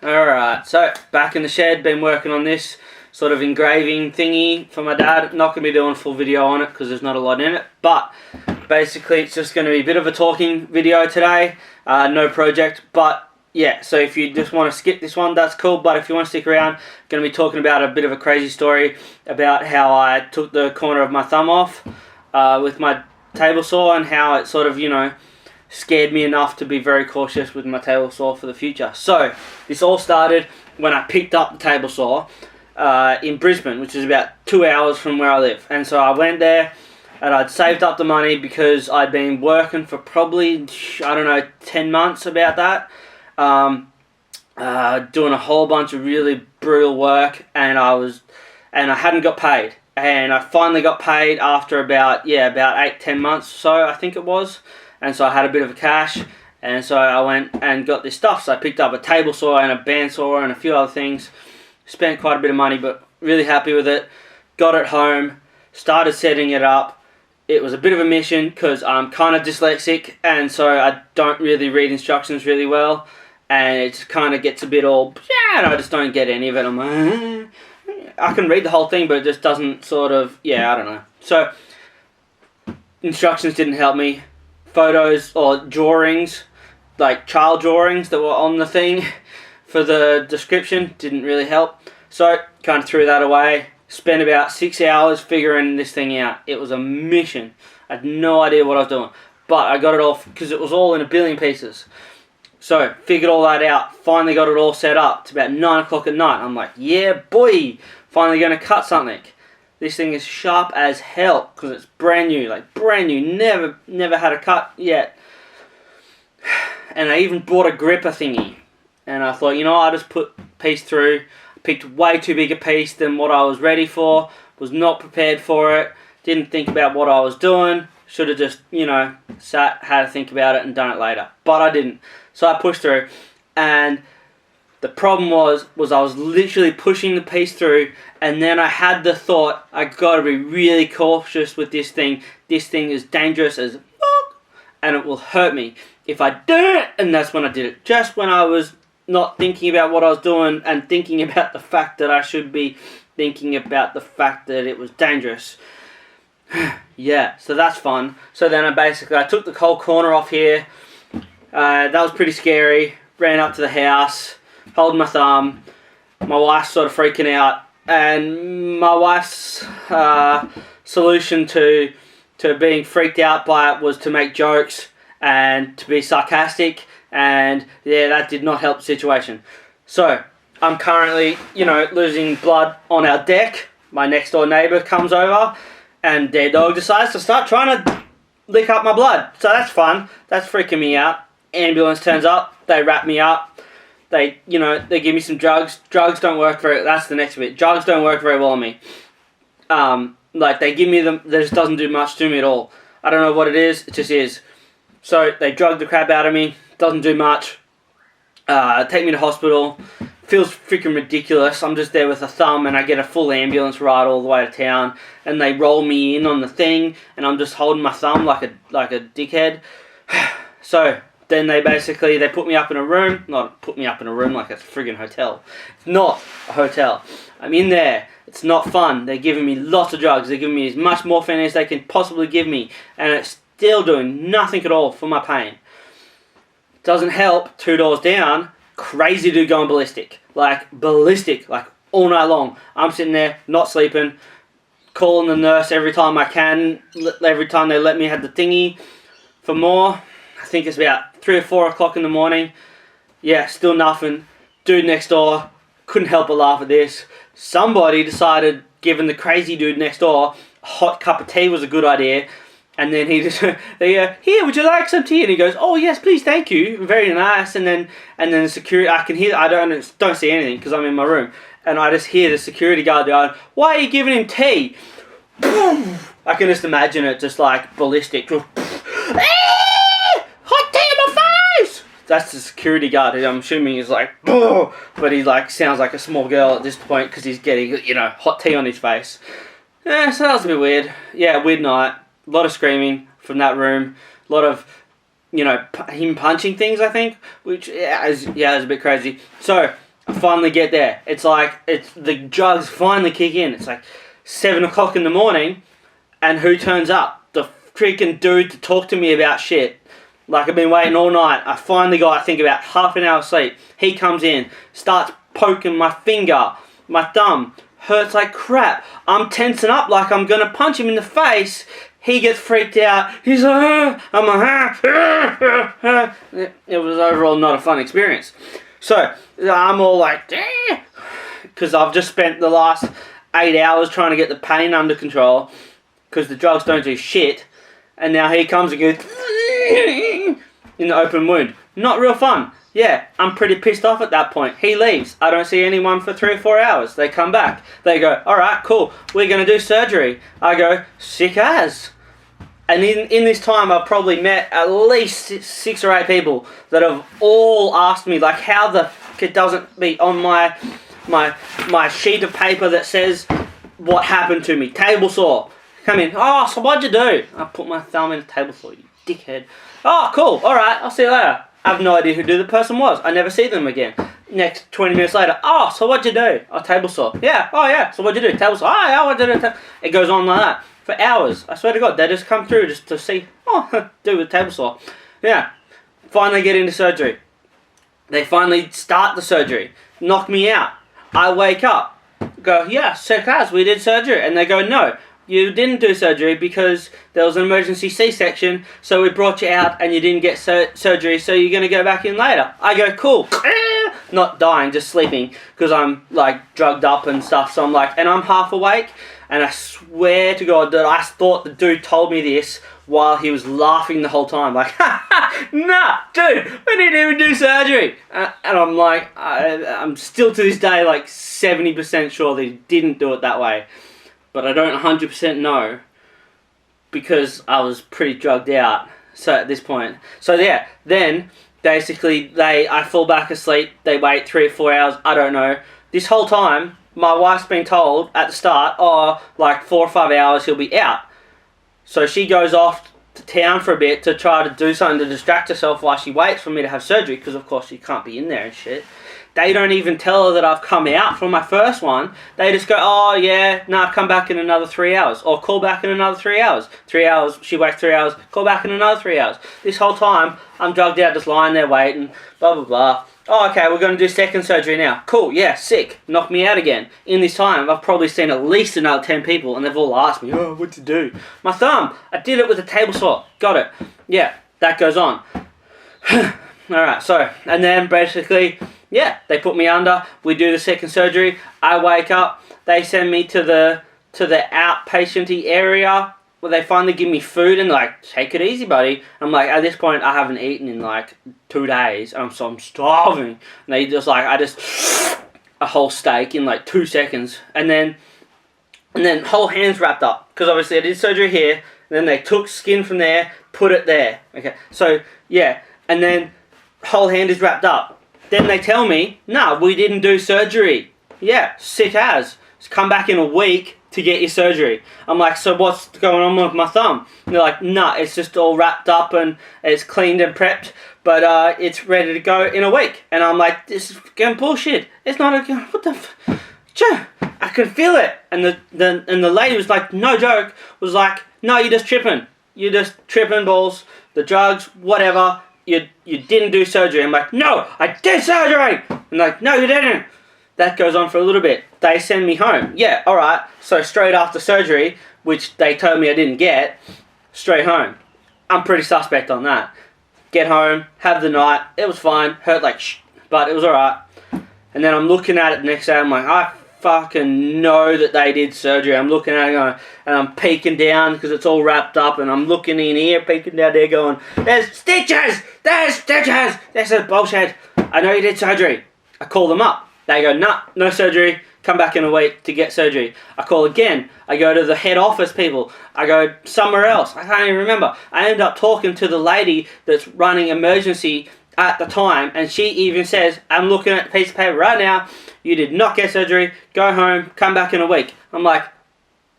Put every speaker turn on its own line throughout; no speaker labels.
Alright, so back in the shed, been working on this sort of engraving thingy for my dad. Not going to be doing a full video on it because there's not a lot in it, but basically it's just going to be a bit of a talking video today. No project, but yeah, so if you just want to skip this one, that's cool, but if you want to stick around, I'm going to be talking about a bit of a crazy story about how I took the corner of my thumb off with my table saw and how it sort of, scared me enough to be very cautious with my table saw for the future. So this all started when I picked up the table saw in Brisbane, which is about 2 hours from where I live. And so I went there and I'd saved up the money because I'd been working for probably, 10 months about that. Doing a whole bunch of really brutal work, and I hadn't got paid. And I finally got paid after about 8-10 months or so, I think it was. And so I had a bit of a cash, and so I went and got this stuff. So I picked up a table saw and a bandsaw and a few other things. Spent quite a bit of money, but really happy with it. Got it home, started setting it up. It was a bit of a mission because I'm kind of dyslexic, and so I don't really read instructions really well. And it kind of gets a bit all, and I just don't get any of it. I'm like, I can read the whole thing, but it just doesn't sort of, I don't know. So instructions didn't help me. Photos or drawings, like child drawings that were on the thing for the description, didn't really help. So kind of threw that away. Spent about 6 hours figuring this thing out. It was a mission. I had no idea what I was doing, but I got it all because it was all in a billion pieces. So figured all that out. Finally got it all set up. It's about 9 o'clock at night. I'm like, yeah, boy, finally going to cut something. This thing is sharp as hell because it's brand new, never had a cut yet. And I even bought a gripper thingy. And I thought, I'll just put piece through. Picked way too big a piece than what I was ready for. Was not prepared for it. Didn't think about what I was doing. Should have just, sat, had to think about it and done it later. But I didn't. So I pushed through. And the problem was I was literally pushing the piece through, and then I had the thought, I gotta be really cautious with this thing. This thing is dangerous as fuck, and it will hurt me if I do it. And that's when I did it. Just when I was not thinking about what I was doing and thinking about the fact that I should be thinking about the fact that it was dangerous. Yeah, so that's fun. So then I took the whole corner off here. That was pretty scary. Ran up to the house, holding my thumb. My wife's sort of freaking out, and my wife's solution to being freaked out by it was to make jokes and to be sarcastic, and that did not help the situation. So I'm currently, losing blood on our deck. My next door neighbour comes over, and their dog decides to start trying to lick up my blood. So that's fun. That's freaking me out. Ambulance turns up. They wrap me up. They give me some drugs. Drugs don't work that's the next bit. Drugs don't work very well on me. They give me them, that just doesn't do much to me at all. I don't know what it is, it just is. So they drug the crap out of me, doesn't do much. Take me to hospital. Feels freaking ridiculous. I'm just there with a thumb and I get a full ambulance ride all the way to town, and they roll me in on the thing and I'm just holding my thumb like a dickhead. So then they put me up in a room. Not put me up in a room like a friggin' hotel. It's not a hotel. I'm in there. It's not fun. They're giving me lots of drugs. They're giving me as much morphine as they can possibly give me. And it's still doing nothing at all for my pain. Doesn't help. 2 doors down, crazy dude going ballistic. Like all night long. I'm sitting there, not sleeping, calling the nurse every time I can. Every time they let me have the thingy for more. I think it's about 3 or 4 o'clock in the morning. Yeah, still nothing. Dude next door, couldn't help but laugh at this. Somebody decided, giving the crazy dude next door, a hot cup of tea was a good idea. And then he just, here, would you like some tea? And he goes, oh yes, please, thank you. Very nice. And then the security, I can hear, I don't see anything because I'm in my room. And I just hear the security guard going, why are you giving him tea? I can just imagine it just like ballistic. That's the security guard who I'm assuming is like, "Boo!" But he sounds like a small girl at this point because he's getting, hot tea on his face. So that was a bit weird. Yeah, weird night. A lot of screaming from that room. A lot of, him punching things, I think, which is a bit crazy. So I finally get there. It's the drugs finally kick in. It's like 7 o'clock in the morning, and who turns up? The freaking dude to talk to me about shit. Like, I've been waiting all night. I finally got, I think, about half an hour sleep. He comes in, starts poking my finger, my thumb. Hurts like crap. I'm tensing up like I'm going to punch him in the face. He gets freaked out. He's like, I'm like, It was overall not a fun experience. So, I'm all like, because I've just spent the last 8 hours trying to get the pain under control, because the drugs don't do shit. And now he comes and goes in the open wound. Not real fun. Yeah, I'm pretty pissed off at that point. He leaves. I don't see anyone for 3 or 4 hours. They come back. They go, alright, cool, we're going to do surgery. I go, sick as. And in this time, I've probably met at least 6 or 8 people that have all asked me, like, how the fuck it doesn't be on my sheet of paper that says what happened to me. Table saw. Come in. Oh, so what'd you do? I put my thumb in a table saw, you dickhead. Oh, cool. Alright, I'll see you later. I have no idea who the person was. I never see them again. Next 20 minutes later, oh, so what'd you do? Oh, table saw. Yeah, oh yeah, so what'd you do? Table saw. Oh yeah, what did it? It goes on like that for hours. I swear to God, they just come through just to see, oh, do with table saw. Yeah, finally get into surgery. They finally start the surgery, knock me out. I wake up, go, yeah, sick as, we did surgery. And they go, no, you didn't do surgery because there was an emergency C-section, so we brought you out and you didn't get surgery, so you're going to go back in later. I go, cool. Not dying, just sleeping, because I'm, like, drugged up and stuff. So I'm like, and I'm half awake, and I swear to God that I thought the dude told me this while he was laughing the whole time. Like, nah, dude, we didn't even do surgery. And I'm like, I'm still to this day, like, 70% sure that he didn't do it that way. But I don't 100% know, because I was pretty drugged out. So at this point, so yeah, then basically I fall back asleep. They wait 3 or 4 hours. I don't know. This whole time, my wife's been told at the start, oh, like 4 or 5 hours he'll be out. So she goes off to town for a bit to try to do something to distract herself while she waits for me to have surgery, because of course she can't be in there and shit. They don't even tell her that I've come out from my first one. They just go, oh yeah, nah, come back in another 3 hours. Or call back in another 3 hours. 3 hours, she waits 3 hours, call back in another 3 hours. This whole time, I'm drugged out, just lying there waiting, blah, blah, blah. Oh, okay, we're going to do second surgery now. Cool, yeah, sick. Knock me out again. In this time, I've probably seen at least another 10 people, and they've all asked me, oh, what'd you do? My thumb. I did it with a table saw. Got it. Yeah, that goes on. Alright, so, and then basically, yeah, they put me under. We do the second surgery. I wake up. They send me to the outpatient-y area where they finally give me food and like, take it easy, buddy. I'm like, at this point, I haven't eaten in like 2 days. So I'm starving. And they just like, a whole steak in like 2 seconds. And then whole hands wrapped up. Because obviously I did surgery here. And then they took skin from there, put it there. Okay, so yeah. And then whole hand is wrapped up. Then they tell me, nah, we didn't do surgery. Yeah, sick as. Just come back in a week to get your surgery. I'm like, so what's going on with my thumb? And they're like, nah, it's just all wrapped up and it's cleaned and prepped, but it's ready to go in a week. And I'm like, this is fucking bullshit. It's not a, what the I can feel it. And the lady was like, no joke, was like, no, you're just tripping. You're just tripping balls. The drugs, whatever. You didn't do surgery. I'm like, no, I did surgery. I'm like, no, you didn't. That goes on for a little bit. They send me home. Yeah, alright. So straight after surgery, which they told me I didn't get, straight home. I'm pretty suspect on that. Get home, have the night. It was fine. Hurt like but it was alright. And then I'm looking at it the next day. I'm like, I fucking know that they did surgery. I'm looking at it going, and I'm peeking down because it's all wrapped up, and I'm looking in here, peeking down there going, there's stitches! There's stitches! This is bullshit. I know you did surgery. I call them up. They go, nah, no surgery. Come back in a week to get surgery. I call again. I go to the head office people. I go somewhere else. I can't even remember. I end up talking to the lady that's running emergency at the time, and she even says, I'm looking at the piece of paper right now. You did not get surgery. Go home. Come back in a week. I'm like,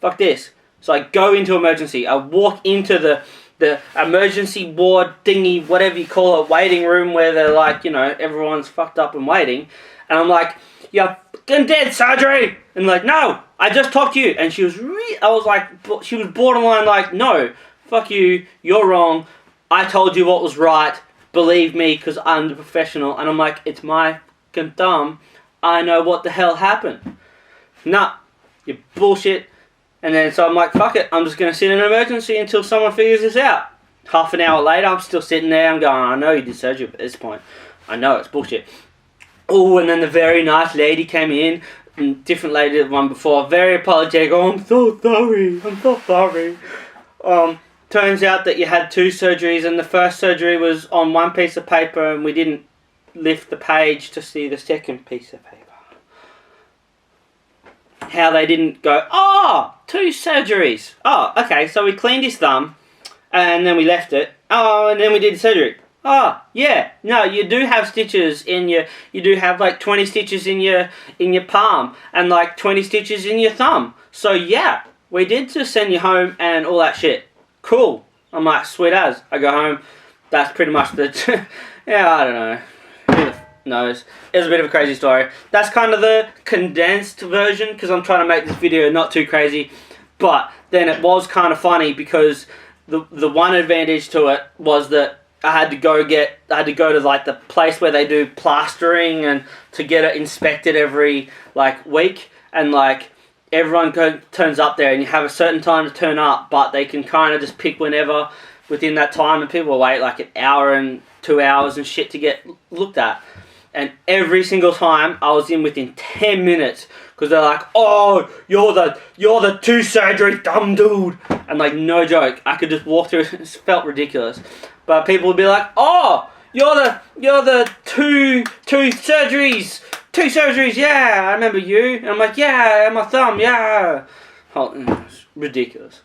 fuck this. So I go into emergency. I walk into the emergency ward thingy, whatever you call it, waiting room where they're like, you know, everyone's fucked up and waiting. And I'm like, you're fucking dead, surgery. And like, no, I just talked to you. And she was she was borderline like, no, fuck you, you're wrong. I told you what was right. Believe me, because I'm the professional. And I'm like, it's my fucking thumb. I know what the hell happened. Nah, you bullshit. And then so I'm like, fuck it, I'm just going to sit in an emergency until someone figures this out. Half an hour later, I'm still sitting there. I'm going, I know you did surgery at this point. I know it's bullshit. Oh, and then the very nice lady came in. Different lady than the one before. Very apologetic. Oh, I'm so sorry. I'm so sorry. Turns out that you had 2 surgeries, and the first surgery was on one piece of paper, and we didn't lift the page to see the second piece of paper. How they didn't go, oh, 2 surgeries. Oh, okay, so we cleaned his thumb, and then we left it. Oh, and then we did surgery. Oh, yeah. No, you do have stitches in your... You do have like 20 stitches in your palm, and like 20 stitches in your thumb. So yeah, we did just send you home and all that shit. Cool. I'm like, sweet as. I go home. That's pretty much the... yeah, I don't know. Who the knows? It was a bit of a crazy story. That's kind of the condensed version, because I'm trying to make this video not too crazy. But then it was kind of funny, because the one advantage to it was that I had to go to like the place where they do plastering, and to get it inspected every like week, and like everyone turns up there, and you have a certain time to turn up, but they can kind of just pick whenever within that time, and people wait like an hour and 2 hours and shit to get looked at. And every single time I was in within 10 minutes, because they're like, oh, you're the 2 surgery dumb dude. And like, no joke, I could just walk through. It felt ridiculous. But people would be like, oh, you're the two surgeries. 2 surgeries, yeah, I remember you. And I'm like, yeah, my thumb, yeah. Oh, it's ridiculous.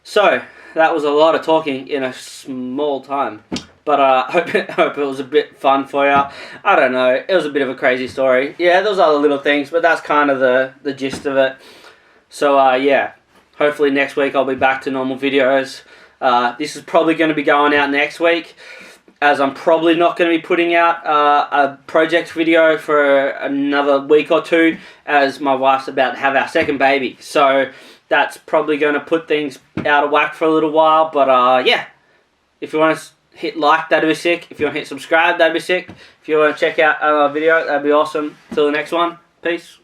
So, that was a lot of talking in a small time. But I hope it was a bit fun for you. I don't know, it was a bit of a crazy story. Yeah, there was other little things, but that's kind of the gist of it. So yeah, hopefully next week I'll be back to normal videos. This is probably going to be going out next week, as I'm probably not going to be putting out a project video for another week or 2, as my wife's about to have our second baby. So that's probably going to put things out of whack for a little while. But yeah, if you want to hit like, that'd be sick. If you want to hit subscribe, that'd be sick. If you want to check out another video, that'd be awesome. Till the next one, peace.